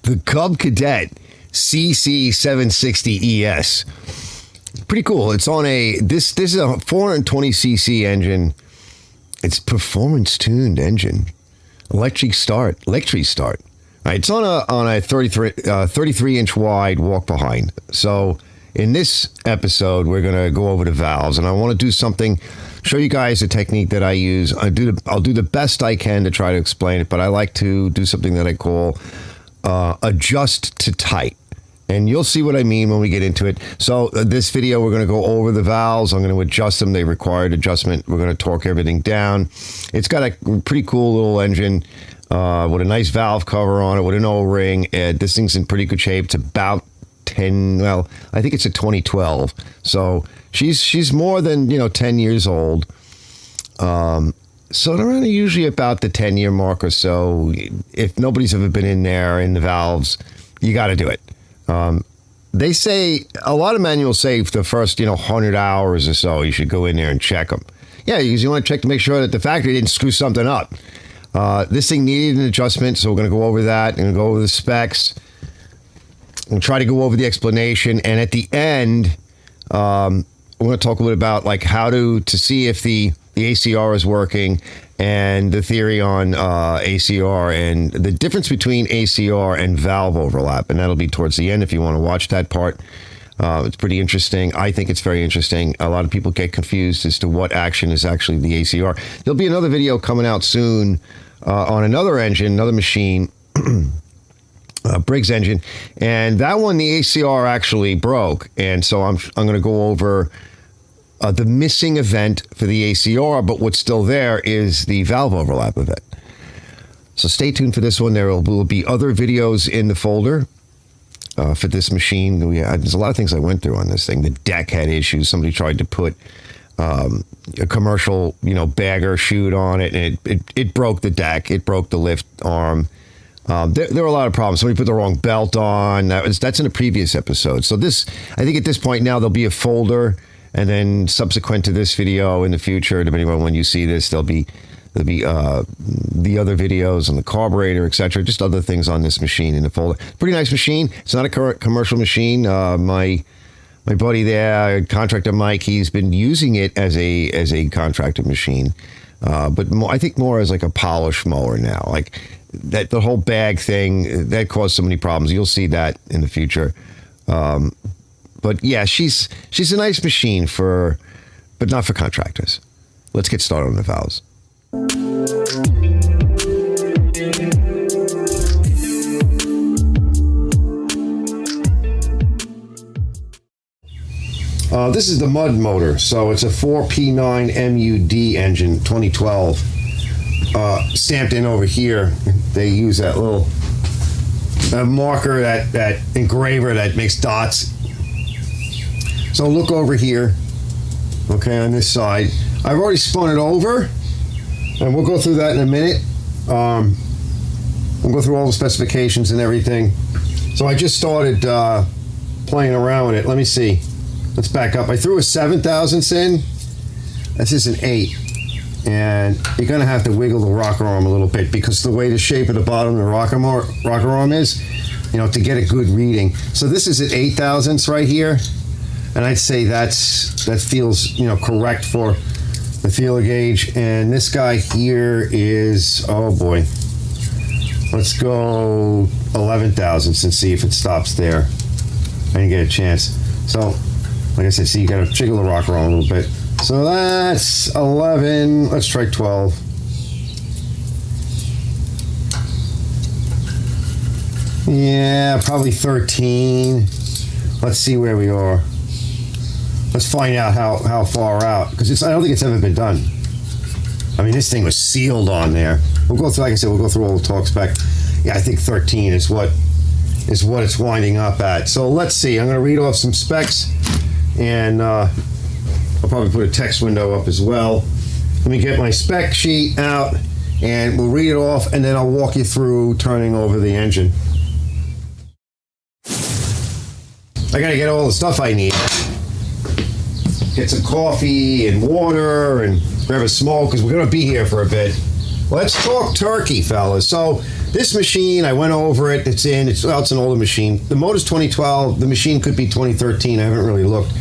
the Cub Cadet CC760es. Pretty cool. It's on this is a 420cc engine. It's performance tuned engine. Electric start. All right, it's on a 33 inch wide walk behind. So in this episode, we're gonna go over the valves, and I want to do something, show you guys a technique that I use. I'll do the best I can to try to explain it, but I like to do something that I call adjust to tight. And you'll see what I mean when we get into it. So this video, we're going to go over the valves. I'm going to adjust them. They required adjustment. We're going to torque everything down. It's got a pretty cool little engine with a nice valve cover on it with an O-ring. This thing's in pretty good shape. It's about 10, well, I think it's a 2012. So she's more than, 10 years old. So around usually about the 10-year mark or so. If nobody's ever been in there in the valves, you got to do it. They say, a lot of manuals say for the first, 100 hours or so, you should go in there and check them. Yeah, because you want to check to make sure that the factory didn't screw something up. This thing needed an adjustment, so we're going to go over that and go over the specs and try to go over the explanation. And at the end, we're going to talk a little about like how to see if the ACR is working, and the theory on ACR and the difference between ACR and valve overlap. And that'll be towards the end if you want to watch that part. It's pretty interesting. I think it's very interesting. A lot of people get confused as to what action is actually the ACR. There'll be another video coming out soon on another engine, another machine, Briggs engine. And that one, the ACR actually broke. And so I'm going to go over the missing event for the ACR, but what's still there is the valve overlap event. So stay tuned for this one. There will be other videos in the folder for this machine. There's a lot of things I went through on this thing. The deck had issues. Somebody tried to put a commercial, bagger chute on it, and it broke the deck. It broke the lift arm. There were a lot of problems. Somebody put the wrong belt on. That's in a previous episode. So I think at this point now, there'll be a folder. And then subsequent to this video in the future, depending on when you see this, there'll be the other videos on the carburetor, etc. Just other things on this machine in the folder. Pretty nice machine. It's not a commercial machine. My buddy there, contractor Mike, he's been using it as a contractor machine, but I think more as like a polish mower now. Like that, the whole bag thing that caused so many problems. You'll see that in the future. But yeah, she's a nice machine but not for contractors. Let's get started on the valves. This is the mud motor. So it's a 4P9 MUD engine, 2012. Stamped in over here. They use that little marker, that engraver that makes dots. So look over here, okay, on this side. I've already spun it over, and we'll go through that in a minute. We'll go through all the specifications and everything. So I just started playing around with it. Let me see. Let's back up. I threw a 7 thousandths in. This is an 8. And you're going to have to wiggle the rocker arm a little bit because the way the shape of the bottom of the rocker arm is, to get a good reading. So this is at 8 thousandths right here. And I'd say that feels, correct for the feeler gauge. And this guy here is, oh boy, let's go 11 thousandths and see if it stops there. I didn't get a chance. So, like I said, see, you got to jiggle the rocker on a little bit. So that's 11. Let's try 12. Yeah, probably 13. Let's see where we are. Let's find out how far out, because I don't think it's ever been done. I mean, this thing was sealed on there. We'll go through, like I said, we'll go through all the torque spec. Yeah, I think 13 is what it's winding up at. So let's see. I'm going to read off some specs, and I'll probably put a text window up as well. Let me get my spec sheet out, and we'll read it off, and then I'll walk you through turning over the engine. I got to get all the stuff I need. Get some coffee and water and grab a smoke because we're going to be here for a bit. Let's talk turkey, fellas. So this machine, I went over it. It's an older machine. The motor's 2012. The machine could be 2013. I haven't really looked.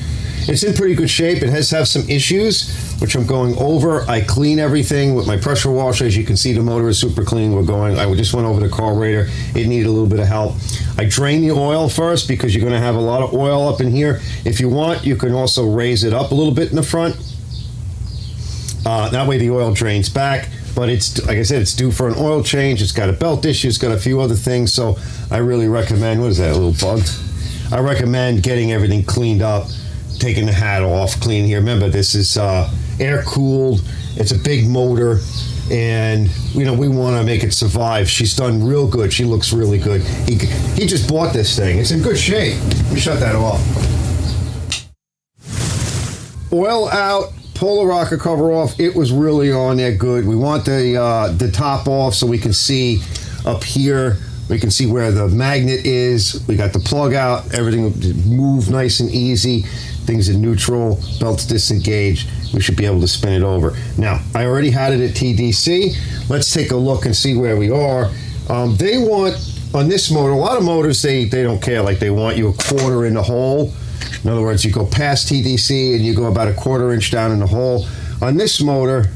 It's in pretty good shape. It has some issues, which I'm going over. I clean everything with my pressure washer. As you can see, the motor is super clean. I just went over the carburetor. It needed a little bit of help. I drain the oil first because you're going to have a lot of oil up in here. If you want, you can also raise it up a little bit in the front. That way the oil drains back. But it's, like I said, it's due for an oil change. It's got a belt issue. It's got a few other things. So I really recommend, what is that, a little bug? I recommend getting everything cleaned up, taking the hat off, clean here. Remember, this is air cooled. It's a big motor, and we want to make it survive. She's done real good. She looks really good. He just bought this thing. It's in good shape. Let me shut that off. Oil out. Pull the rocker cover off. It was really on there good. We want the top off so we can see up here. We can see where the magnet is. We got the plug out. Everything move nice and easy. Things in neutral. Belts disengaged. We should be able to spin it over. Now, I already had it at TDC. Let's take a look and see where we are. They want, on this motor, a lot of motors, they don't care. Like, they want you a quarter in the hole. In other words, you go past TDC and you go about a 1/4 inch down in the hole. On this motor,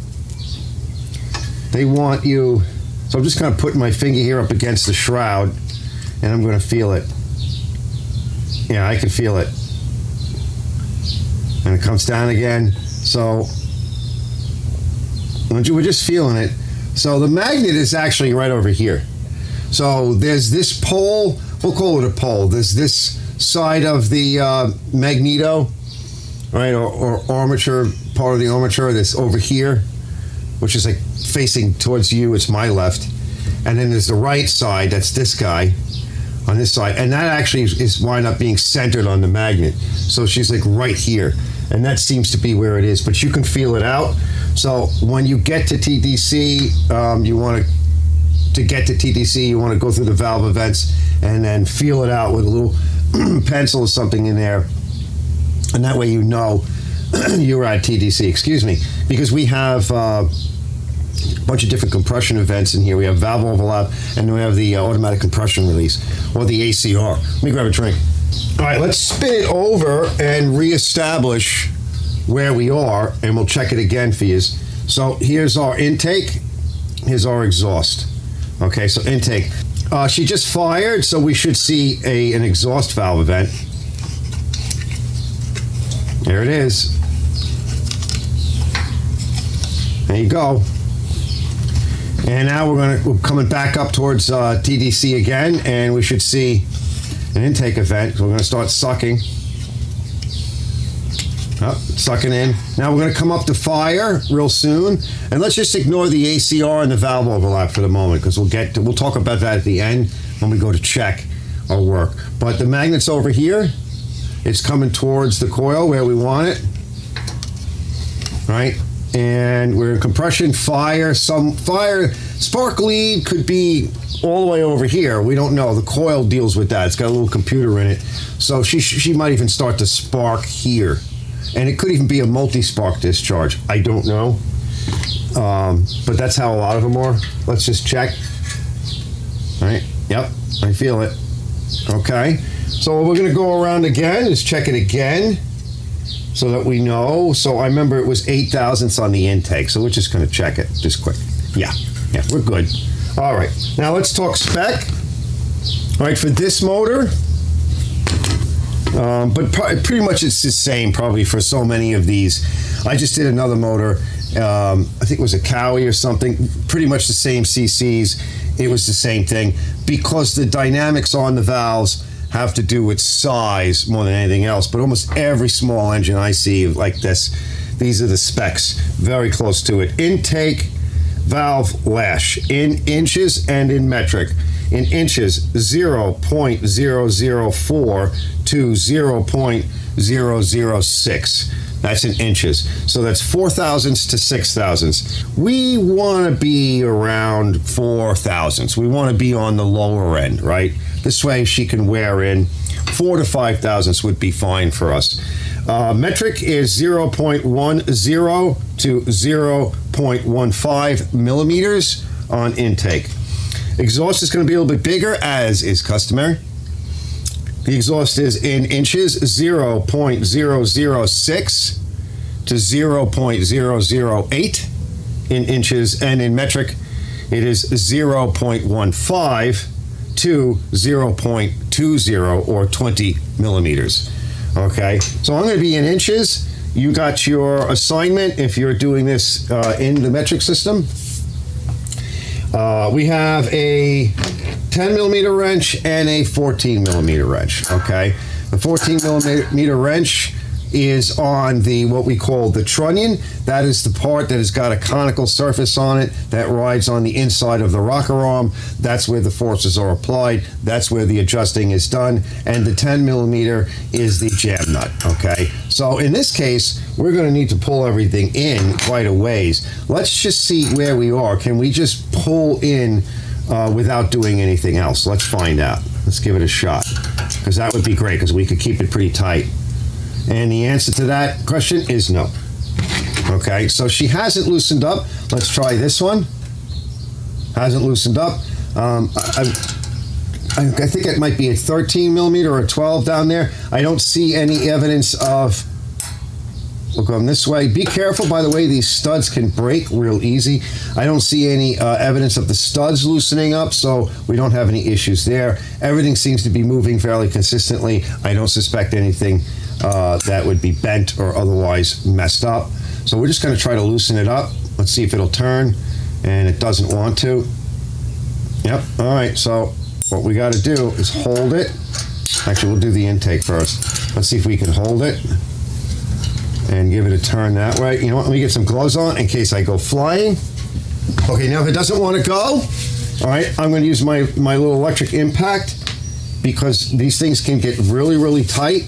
they want you, so I'm just kind of putting my finger here up against the shroud and I'm going to feel it. Yeah, I can feel it. And it comes down again. So we're just feeling it. So the magnet is actually right over here. So there's this pole, we'll call it a pole. There's this side of the magneto, right, or armature, part of the armature that's over here, which is like facing towards you. It's my left. And then there's the right side, that's this guy on this side, and that actually is wind up being centered on the magnet. So she's like right here, and that seems to be where it is, but you can feel it out. So when you get to TDC, you want to get to TDC, you want to go through the valve events and then feel it out with a little pencil or something in there, and that way you know you're at TDC. Excuse me, because we have a bunch of different compression events in here. We have valve overlap, and then we have the automatic compression release, or the ACR. Let me grab a drink. All right, let's spin it over and reestablish where we are, and we'll check it again for you. So here's our intake, here's our exhaust. Okay, so intake. She just fired, so we should see an exhaust valve event. There it is. There you go. And now we're coming back up towards TDC again, and we should see an intake event. So we're going to start sucking. Oh, sucking in. Now we're going to come up to fire real soon, and let's just ignore the ACR and the valve overlap for the moment, because we'll talk about that at the end when we go to check our work. But the magnet's over here. It's coming towards the coil where we want it, right? And we're in compression, fire, spark lead could be all the way over here. We don't know. The coil deals with that. It's got a little computer in it, so she might even start to spark here. And it could even be a multi-spark discharge. I don't know. But that's how a lot of them are. Let's just check. All right. Yep. I feel it. Okay. So what we're going to go around again is check it again so that we know. So I remember it was 8 thousandths on the intake. So we're just going to check it just quick. Yeah. Yeah. We're good. All right. Now let's talk spec. All right. For this motor, but pretty much it's the same probably for so many of these. I just did another motor, I think it was a Cowie or something, pretty much the same CCs. It was the same thing because the dynamics on the valves have to do with size more than anything else. But almost every small engine I see like this, these are the specs, very close to it. Intake valve lash in inches and in metric. In inches, 0.004 to 0.006. That's in inches. So that's 4 thousandths to 6 thousandths. We want to be around 4 thousandths. We want to be on the lower end, right? This way she can wear in 4 to 5 thousandths would be fine for us. Metric is 0.10 to 0.15 millimeters on intake. Exhaust is going to be a little bit bigger, as is customary. The exhaust is in inches, 0.006 to 0.008 in inches, and in metric, it is 0.15 to 0.20 or 20 millimeters. Okay, so I'm going to be in inches. You got your assignment if you're doing this in the metric system. We have a 10 millimeter wrench and a 14 millimeter wrench. Okay, the 14 millimeter wrench is on the what we call the trunnion. That is the part that has got a conical surface on it that rides on the inside of the rocker arm. That's where the forces are applied. That's where the adjusting is done. And the 10 millimeter is the jam nut. Okay, so in this case, we're going to need to pull everything in quite a ways. Let's just see where we are. Can we just pull in without doing anything else? Let's find out. Let's give it a shot, because that would be great, because we could keep it pretty tight. And the answer to that question is no. Okay, so she hasn't loosened up. Let's try this one. Hasn't loosened up. I think it might be a 13 millimeter or a 12 down there. I don't see any evidence of. We'll go this way. Be careful, by the way, these studs can break real easy. I don't see any evidence of the studs loosening up, so we don't have any issues there. Everything seems to be moving fairly consistently. I don't suspect anything that would be bent or otherwise messed up. So we're just going to try to loosen it up. Let's see if it'll turn, and it doesn't want to. Yep, all right, so what we got to do is hold it. Actually, we'll do the intake first. Let's see if we can hold it and give it a turn that way. You know what, let me get some gloves on in case I go flying. Okay, now if it doesn't want to go, all right, I'm going to use my little electric impact, because these things can get really, really tight.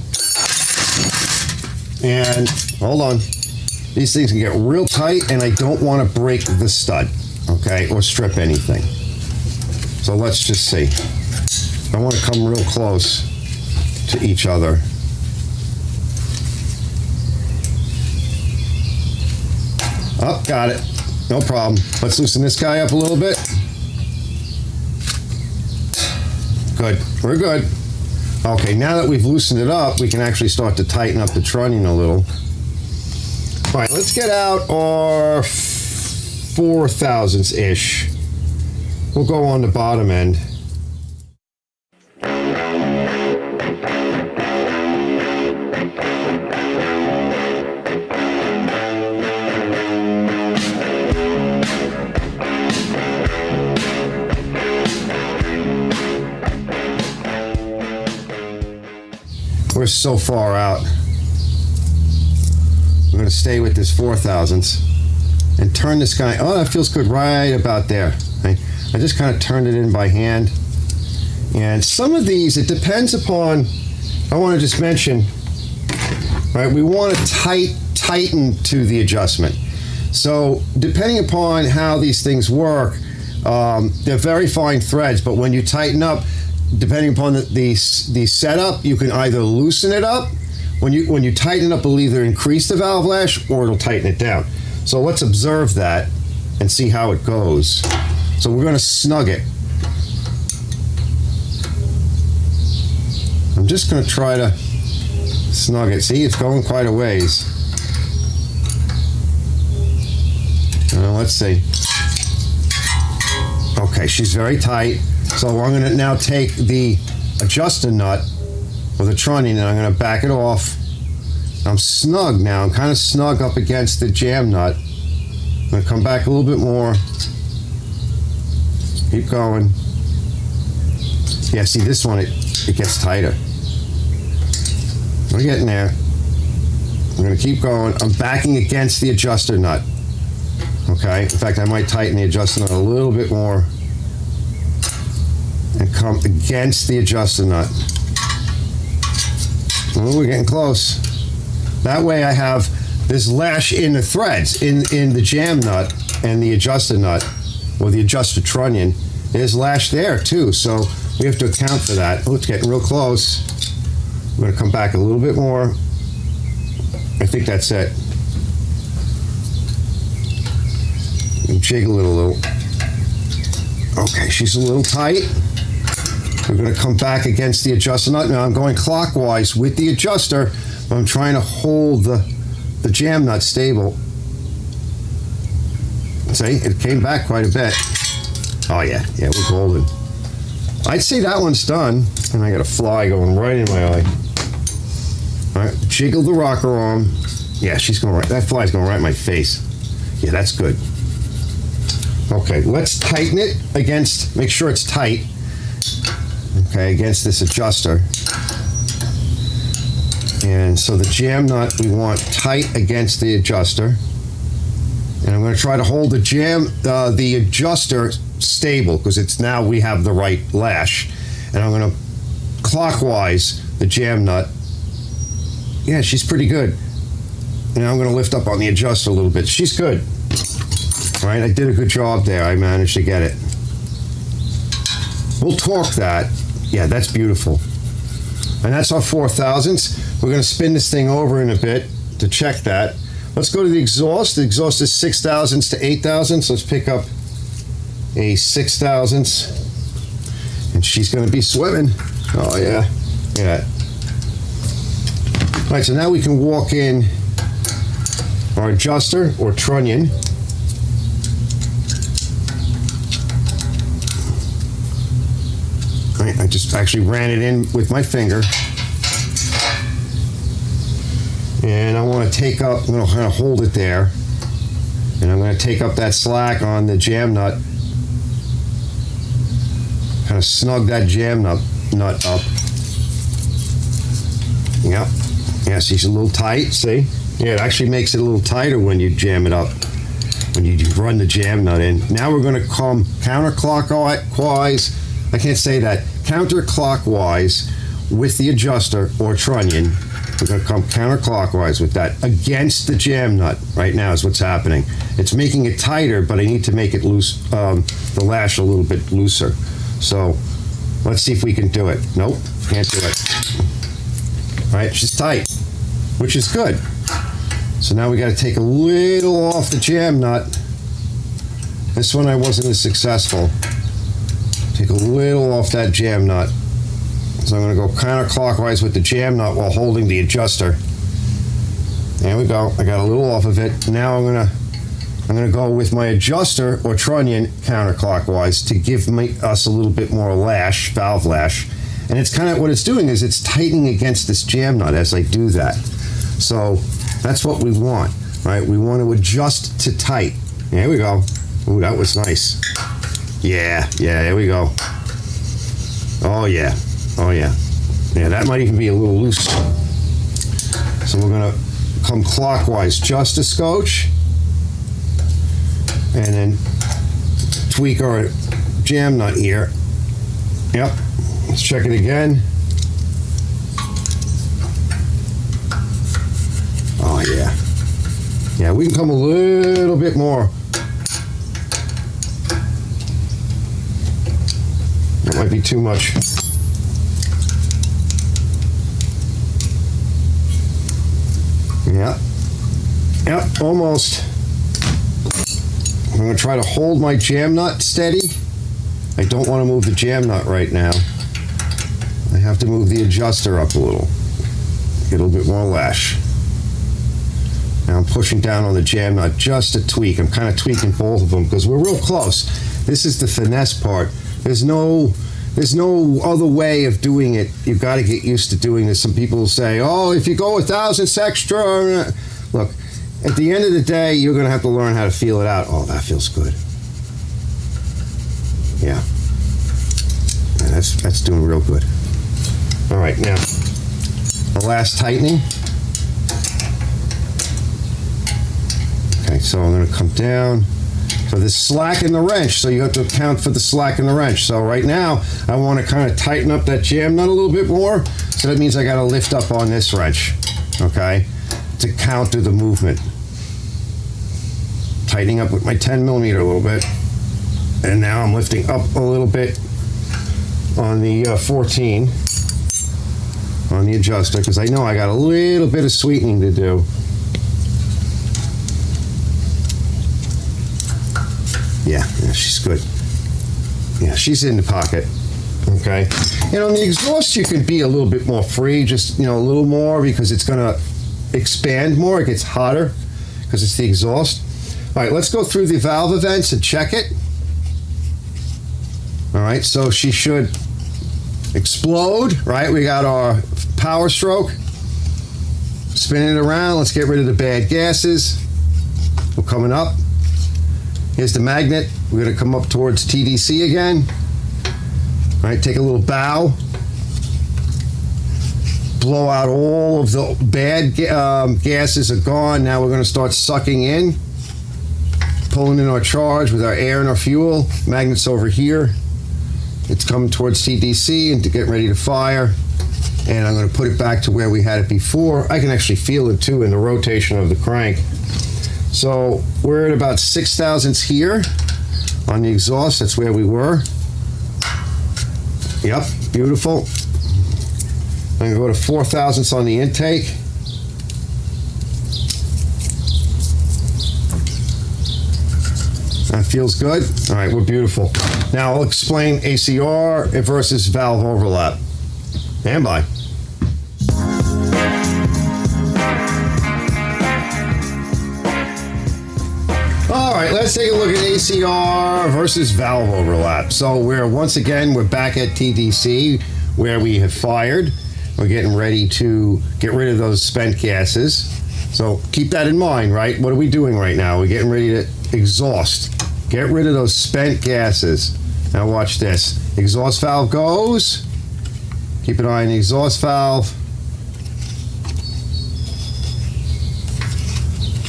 And hold on, these things can get real tight, and I don't want to break the stud, okay, or strip anything. So let's just see. I want to come real close to each other. Oh, got it. No problem. Let's loosen this guy up a little bit. Good. We're good. Okay, now that we've loosened it up, we can actually start to tighten up the trunnion a little. All right, let's get out our 4/1000-ish. We'll go on the bottom end. We're so far out. We're going to stay with this 4/1000 and turn this guy. Oh, that feels good right about there. Okay. I just kind of turned it in by hand. And some of these, it depends upon, I want to just mention, right, we want to tighten to the adjustment. So depending upon how these things work, they're very fine threads, but when you tighten up, depending upon the setup, you can either loosen it up. When you tighten it up, it'll either increase the valve lash or it'll tighten it down. So let's observe that and see how it goes. So we're going to snug it. I'm just going to try to snug it. See, it's going quite a ways. Let's see. Okay, she's very tight. So I'm going to now take the adjuster nut or the trunnion, and I'm going to back it off. I'm snug now. I'm kind of snug up against the jam nut. I'm going to come back a little bit more. Keep going. Yeah, see this one, it gets tighter. We're getting there. I'm going to keep going. I'm backing against the adjuster nut. Okay, in fact, I might tighten the adjuster nut a little bit more and come against the adjuster nut. Oh, we're getting close. That way I have this lash in the threads, in the jam nut and the adjuster nut, or the adjuster trunnion. There's lash there too, so we have to account for that. Oh, it's getting real close. I'm going to come back a little bit more. I think that's it. Jiggle it a little. Okay, she's a little tight. We're going to come back against the adjuster nut. Now I'm going clockwise with the adjuster, but I'm trying to hold the jam nut stable. See, it came back quite a bit. Oh yeah, we're golden. I'd say that one's done. And I got a fly going right in my eye. All right, jiggle the rocker arm. Yeah, she's going right. That fly's going right in my face. Yeah, that's good. Okay, let's tighten it against, make sure it's tight. Okay, against this adjuster. And so the jam nut we want tight against the adjuster. And I'm going to try to hold the adjuster stable because it's now we have the right lash. And I'm going to clockwise the jam nut. Yeah, she's pretty good. And I'm going to lift up on the adjuster a little bit. She's good. All right, I did a good job there. I managed to get it. We'll torque that. Yeah, that's beautiful. And that's our 4/1000ths. We're going to spin this thing over in a bit to check that. Let's go to the exhaust. The exhaust is 6/1000ths to 8/1000ths. Let's pick up a 6/1000ths. And she's going to be swimming. Oh, yeah. Yeah. All right, so now we can walk in our adjuster or trunnion. All right, I just actually ran it in with my finger. And I want to take up, I'm going to kind of hold it there. And I'm going to take up that slack on the jam nut. Kind of snug that jam nut up. Yep. Yeah, see, she's a little tight, see? Yeah, it actually makes it a little tighter when you jam it up, when you run the jam nut in. Now we're going to come counterclockwise, I can't say that, counterclockwise with the adjuster or trunnion. We're going to come counterclockwise with that against the jam nut right now is what's happening. It's making it tighter, but I need to make it loose, the lash a little bit looser. So let's see if we can do it. Nope, can't do it. All right, she's tight, which is good. So now we got to take a little off the jam nut. This one I wasn't as successful. Take a little off that jam nut. So I'm going to go counterclockwise with the jam nut while holding the adjuster. There we go. I got a little off of it. Now I'm going to go with my adjuster or trunnion counterclockwise to give us a little bit more lash, valve lash. And it's kind of what it's doing is it's tightening against this jam nut as I do that. So that's what we want, right? We want to adjust to tight. There we go. Ooh, that was nice. Yeah, there we go. Oh yeah. Oh yeah. Yeah, that might even be a little loose. So we're gonna come clockwise just a scotch and then tweak our jam nut here. Yep. Let's check it again. Oh yeah. Yeah, we can come a little bit more. That might be too much. Yep, almost. I'm going to try to hold my jam nut steady. I don't want to move the jam nut right now. I have to move the adjuster up a little. Get a little bit more lash. Now I'm pushing down on the jam nut just a tweak. I'm kind of tweaking both of them because we're real close. This is the finesse part. There's no other way of doing it. You've got to get used to doing this. Some people will say, oh, if you go 1,000 extra. Look, at the end of the day, you're going to have to learn how to feel it out. Oh, that feels good. Yeah. That's doing real good. All right, now, the last tightening. Okay, so I'm going to come down. So there's slack in the wrench, so you have to account for the slack in the wrench. So right now, I want to kind of tighten up that jam nut a little bit more. So that means I got to lift up on this wrench, okay, to counter the movement. Tightening up with my 10 millimeter a little bit. And now I'm lifting up a little bit on the 14 on the adjuster because I know I got a little bit of sweetening to do. Yeah, she's good. Yeah, she's in the pocket. Okay. And on the exhaust, you can be a little bit more free, just, a little more, because it's going to expand more. It gets hotter because it's the exhaust. All right, let's go through the valve events and check it. All right, so she should explode, right? We got our power stroke. Spinning it around. Let's get rid of the bad gases. We're coming up. Here's the magnet. We're going to come up towards TDC again. All right, take a little bow. Blow out all of the bad gases are gone. Now we're going to start sucking in. Pulling in our charge with our air and our fuel. Magnet's over here. It's coming towards TDC and to get ready to fire. And I'm going to put it back to where we had it before. I can actually feel it too in the rotation of the crank. So we're at about 6 thousandths here on the exhaust. That's where we were. Yep, beautiful. I'm going to go to 4 thousandths on the intake. That feels good. All right, we're beautiful. Now I'll explain ACR versus valve overlap. Stand by. All right, let's take a look at ACR versus valve overlap. So we're back at TDC where we have fired. We're getting ready to get rid of those spent gases. So keep that in mind, right? What are we doing right now? We're getting ready to exhaust. Get rid of those spent gases. Now watch this. Exhaust valve goes. Keep an eye on the exhaust valve.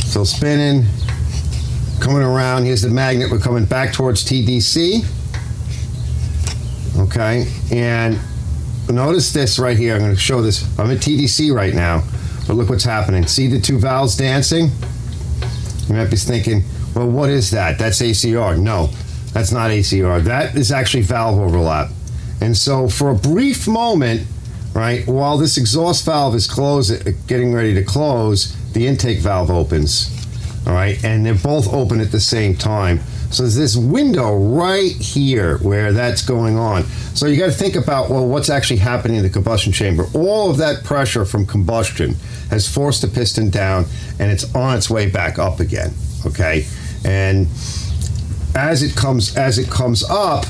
Still spinning. Coming around. Here's the magnet. We're coming back towards TDC. Okay. And notice this right here. I'm going to show this. I'm at TDC right now. But look what's happening. See the two valves dancing? You might be thinking, well, what is that? That's ACR. No, that's not ACR. That is actually valve overlap. And so for a brief moment, right, while this exhaust valve is getting ready to close, the intake valve opens. All right, and they're both open at the same time. So there's this window right here where that's going on. So you got to think about, well, what's actually happening in the combustion chamber. All of that pressure from combustion has forced the piston down, and it's on its way back up again. Okay, and as it comes up,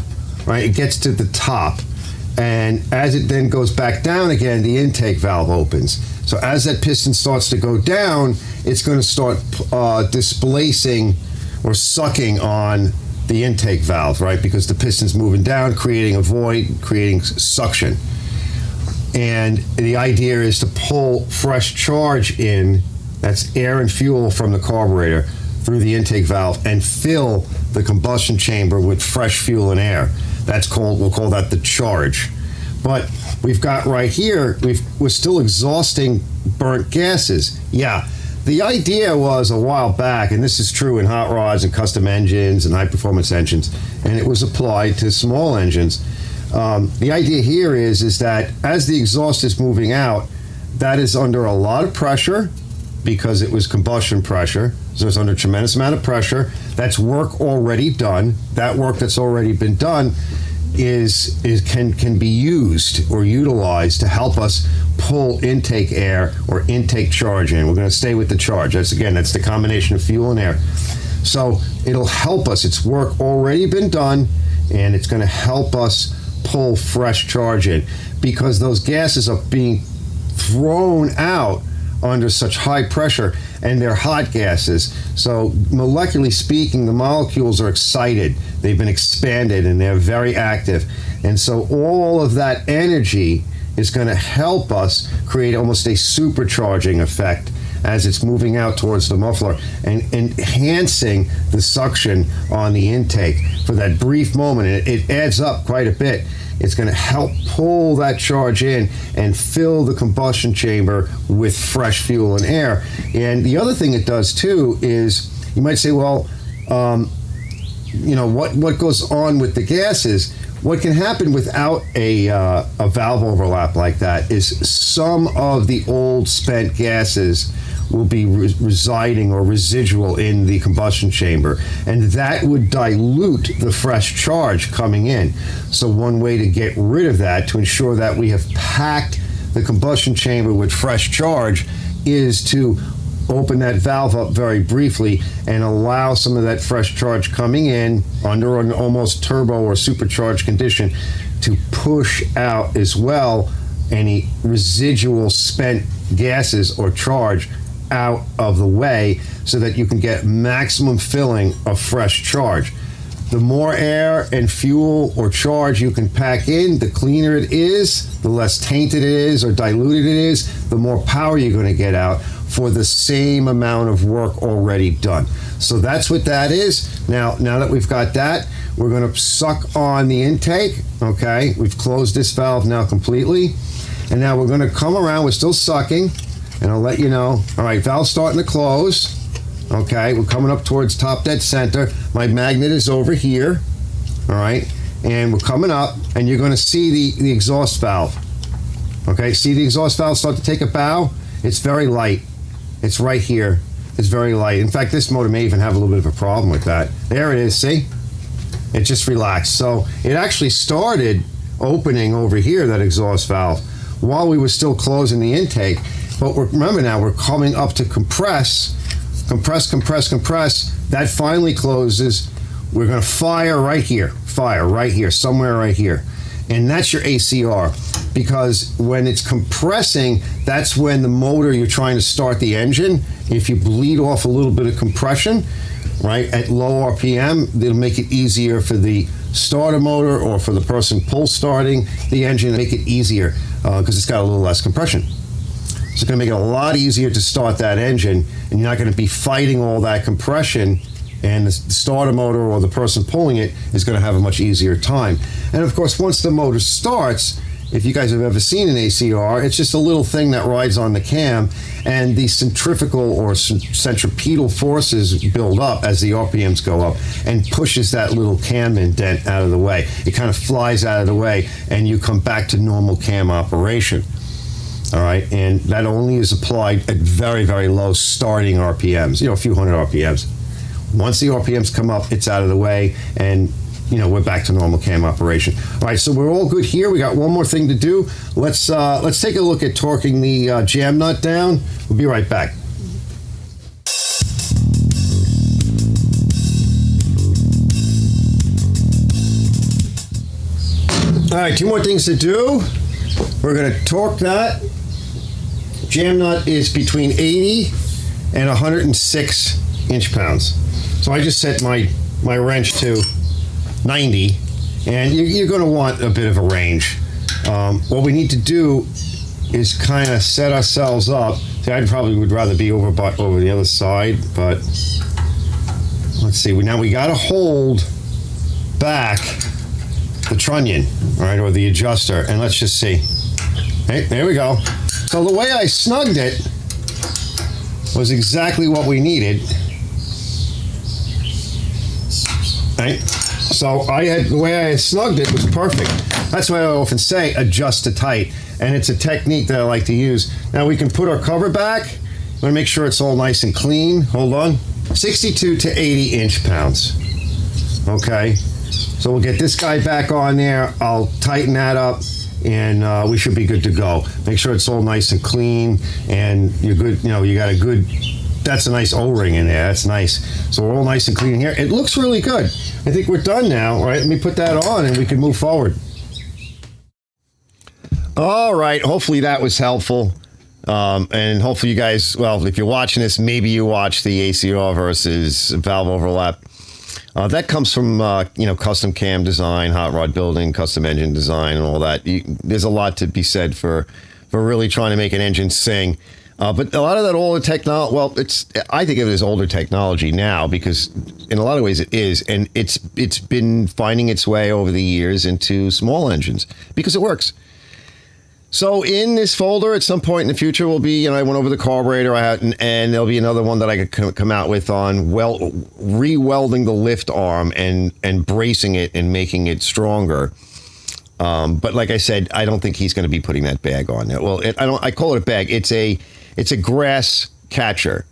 right, it gets to the top, and as it then goes back down again, the intake valve opens. So as that piston starts to go down, it's going to start displacing or sucking on the intake valve, right? Because the piston's moving down, creating a void, creating suction. And the idea is to pull fresh charge in, that's air and fuel from the carburetor, through the intake valve and fill the combustion chamber with fresh fuel and air. We'll call that the charge. But we've got right here, we're still exhausting burnt gases. Yeah, the idea was a while back, and this is true in hot rods and custom engines and high performance engines, and it was applied to small engines. The idea here is that as the exhaust is moving out, that is under a lot of pressure because it was combustion pressure. So it's under a tremendous amount of pressure. That's work already done. That work that's already been done can be used or utilized to help us pull intake air or intake charge in. We're going to stay with the charge. That's the combination of fuel and air. So it'll help us. It's work already been done, and it's going to help us pull fresh charge in because those gases are being thrown out under such high pressure, and they're hot gases. So molecularly speaking, the molecules are excited. They've been expanded and they're very active. And so all of that energy is going to help us create almost a supercharging effect as it's moving out towards the muffler and enhancing the suction on the intake for that brief moment. It adds up quite a bit. It's going to help pull that charge in and fill the combustion chamber with fresh fuel and air. And the other thing it does too is, you might say, well, what goes on with the gases? What can happen without a valve overlap like that is some of the old spent gases will be residing or residual in the combustion chamber, and that would dilute the fresh charge coming in. So one way to get rid of that, to ensure that we have packed the combustion chamber with fresh charge, is to open that valve up very briefly and allow some of that fresh charge coming in under an almost turbo or supercharged condition to push out as well any residual spent gases or charge out of the way, so that you can get maximum filling of fresh charge. The more air and fuel or charge you can pack in, the cleaner it is, the less tainted it is or diluted it is, the more power you're going to get out for the same amount of work already done. So that's what that is. Now that we've got that, we're going to suck on the intake. Okay, we've closed this valve now completely. And now we're going to come around. We're still sucking, and I'll let you know. All right, valve's starting to close. Okay, we're coming up towards top dead center. My magnet is over here. All right, and we're coming up, and you're going to see the exhaust valve. Okay, see the exhaust valve start to take a bow? It's very light. It's right here. It's very light. In fact, this motor may even have a little bit of a problem with that. There it is, see? It just relaxed. So it actually started opening over here, that exhaust valve, while we were still closing the intake. But remember now, we're coming up to compress. That finally closes. We're going to fire right here, somewhere right here. And that's your ACR, because when it's compressing, that's when the motor, you're trying to start the engine. If you bleed off a little bit of compression, right, at low RPM, it'll make it easier for the starter motor or for the person pull starting the engine, make it easier because it's got a little less compression. So it's going to make it a lot easier to start that engine, and you're not going to be fighting all that compression, and the starter motor or the person pulling it is going to have a much easier time. And of course, once the motor starts, if you guys have ever seen an ACR, it's just a little thing that rides on the cam, and the centrifugal or centripetal forces build up as the RPMs go up and pushes that little cam indent out of the way. It kind of flies out of the way, and you come back to normal cam operation. All right, and that only is applied at very, very low starting RPMs, a few hundred RPMs. Once the RPMs come up, it's out of the way, and we're back to normal cam operation. All right, so we're all good here. We got one more thing to do. Let's take a look at torquing the jam nut down. We'll be right back. All right, two more things to do. We're going to torque that. Jam nut is between 80 and 106 inch-pounds. So I just set my wrench to 90, and you're going to want a bit of a range. What we need to do is kind of set ourselves up. See, I probably would rather be over the other side, but let's see. Now we got to hold back the trunnion, all right, or the adjuster, and let's just see. Hey, there we go. So the way I snugged it was exactly what we needed. Right? So the way I had snugged it was perfect. That's why I often say adjust to tight, and it's a technique that I like to use. Now we can put our cover back. I'm going to make sure it's all nice and clean. Hold on. 62 to 80 inch-pounds. Okay. So we'll get this guy back on there. I'll tighten that up, and we should be good to go. Make sure it's all nice and clean, and you're good. You got a good. That's a nice O-ring in there. That's nice. So we're all nice and clean in here. It looks really good. I think we're done now. Right? Let me put that on, and we can move forward. All right. Hopefully that was helpful. And hopefully you guys, well, if you're watching this, maybe you watch the ACR versus valve overlap. That comes from, custom cam design, hot rod building, custom engine design, and all that. There's a lot to be said for really trying to make an engine sing. But a lot of that older technology, well, I think of it as older technology now, because in a lot of ways it is, and it's been finding its way over the years into small engines because it works. So in this folder, at some point in the future, will be, I went over the carburetor, and there'll be another one that I could come out with on re-welding the lift arm and bracing it and making it stronger. But like I said, I don't think he's going to be putting that bag on there. Well, I call it a bag. It's a grass catcher,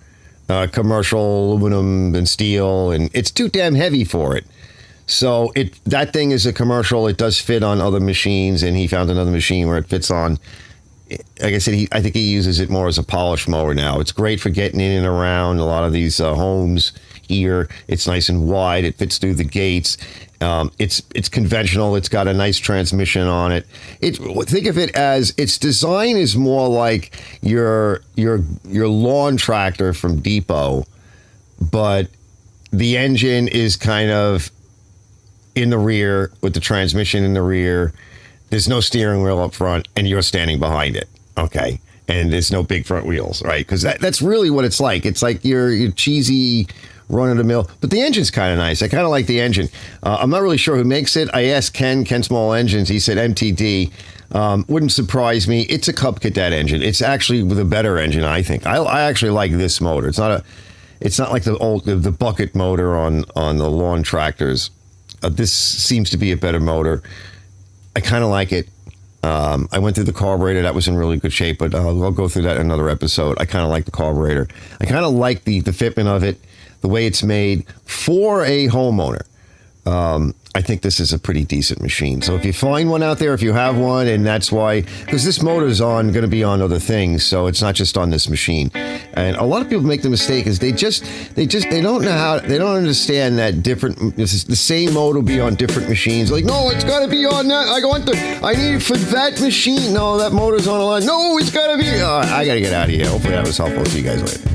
commercial aluminum and steel, and it's too damn heavy for it. So that thing is a commercial. It does fit on other machines, and he found another machine where it fits on. Like I said, I think he uses it more as a polish mower now. It's great for getting in and around a lot of these homes here. It's nice and wide. It fits through the gates. It's conventional. It's got a nice transmission on it. Think of it as its design is more like your lawn tractor from Depot, but the engine is kind of in the rear with the transmission in the rear. There's no steering wheel up front, and you're standing behind it. Okay, and there's no big front wheels, right? Because that's really what it's like. It's like your cheesy run-of-the-mill, but the engine's kind of nice. I kind of like the engine. I'm not really sure who makes it. I asked Ken Small Engines. He said MTD. Wouldn't surprise me. It's a Cub Cadet engine. It's actually with a better engine, I think. I actually like this motor. It's not like the bucket motor on the lawn tractors. This seems to be a better motor. I kind of like it. I went through the carburetor. That was in really good shape, but I'll go through that in another episode. I kind of like the carburetor. I kind of like the fitment of it, the way it's made for a homeowner. I think this is a pretty decent machine. So if you find one out there, if you have one, and that's why, because this motor is going to be on other things, so it's not just on this machine. And a lot of people make the mistake is they don't know how, they don't understand that the same motor will be on different machines. Like, no, it's got to be on that. I need it for that machine. No, that motor's on a line. No, it's got to be. I got to get out of here. Hopefully that was helpful. See you guys later.